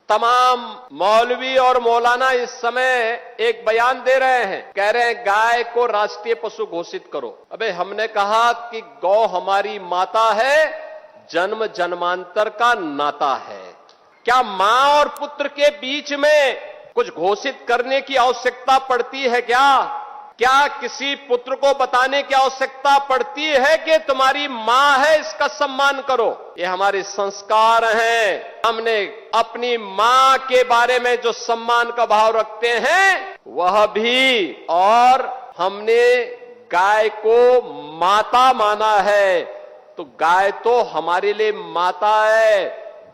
तमाम मौलवी और मौलाना इस समय एक बयान दे रहे हैं, कह रहे हैं गाय को राष्ट्रीय पशु घोषित करो। अबे हमने कहा कि गौ हमारी माता है, जन्म जन्मांतर का नाता है। क्या मां और पुत्र के बीच में कुछ घोषित करने की आवश्यकता पड़ती है क्या किसी पुत्र को बताने की आवश्यकता पड़ती है कि तुम्हारी मां है, इसका सम्मान करो? ये हमारे संस्कार हैं। हमने अपनी मां के बारे में जो सम्मान का भाव रखते हैं वह भी, और हमने गाय को माता माना है। तो गाय तो हमारे लिए माता है,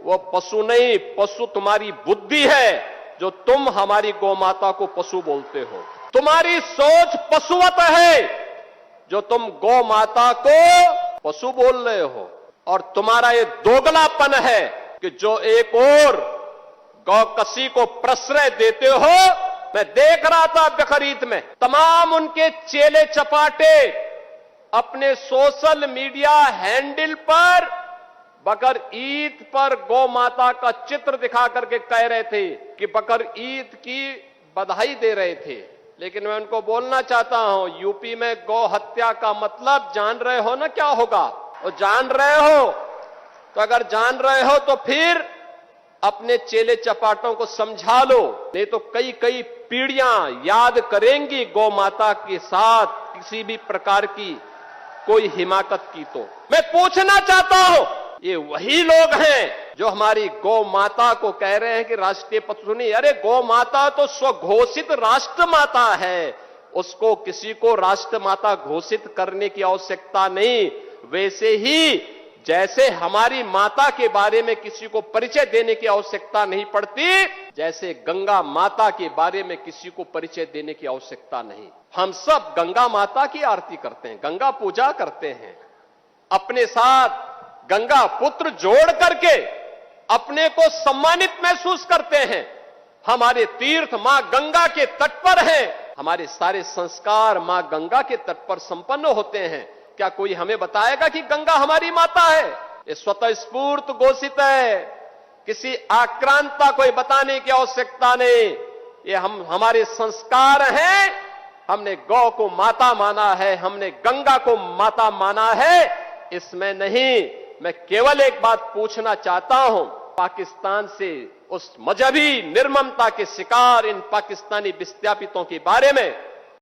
वो पशु नहीं। पशु तुम्हारी बुद्धि है जो तुम हमारी गौ माता को पशु बोलते हो। तुम्हारी सोच पशुवत है जो तुम गौ माता को पशु बोल रहे हो। और तुम्हारा ये दोगलापन है कि जो एक और गौकसी को प्रश्रय देते हो। मैं देख रहा था बकरीद में तमाम उनके चेले चपाटे अपने सोशल मीडिया हैंडल पर बकर ईद पर गौ माता का चित्र दिखा करके कह रहे थे कि बकर ईद की बधाई दे रहे थे। लेकिन मैं उनको बोलना चाहता हूं, यूपी में गौ हत्या का मतलब जान रहे हो ना क्या होगा? और जान रहे हो तो अगर जान रहे हो तो फिर अपने चेले चपाटों को समझा लो, नहीं तो कई कई पीढ़ियां याद करेंगी गौ माता के साथ किसी भी प्रकार की कोई हिमाकत की। तो मैं पूछना चाहता हूं, ये वही लोग हैं जो हमारी गौ माता को कह रहे हैं कि राष्ट्रीय पशु नहीं। अरे गौ माता तो स्वघोषित राष्ट्र माता है, उसको किसी को राष्ट्र माता घोषित करने की आवश्यकता नहीं। वैसे ही जैसे हमारी माता के बारे में किसी को परिचय देने की आवश्यकता नहीं पड़ती, जैसे गंगा माता के बारे में किसी को परिचय देने की आवश्यकता नहीं। हम सब गंगा माता की आरती करते हैं, गंगा पूजा करते हैं, अपने साथ गंगा पुत्र जोड़ करके अपने को सम्मानित महसूस करते हैं। हमारे तीर्थ मां गंगा के तट पर हैं, हमारे सारे संस्कार मां गंगा के तट पर संपन्न होते हैं। क्या कोई हमें बताएगा कि गंगा हमारी माता है? ये स्वतः स्फूर्त घोषित है, किसी आक्रांता को बताने की आवश्यकता नहीं। ये हमारे संस्कार हैं। हमने गौ को माता माना है, हमने गंगा को माता माना है, इसमें नहीं। मैं केवल एक बात पूछना चाहता हूं, पाकिस्तान से उस मजहबी निर्ममता के शिकार इन पाकिस्तानी विस्थापितों के बारे में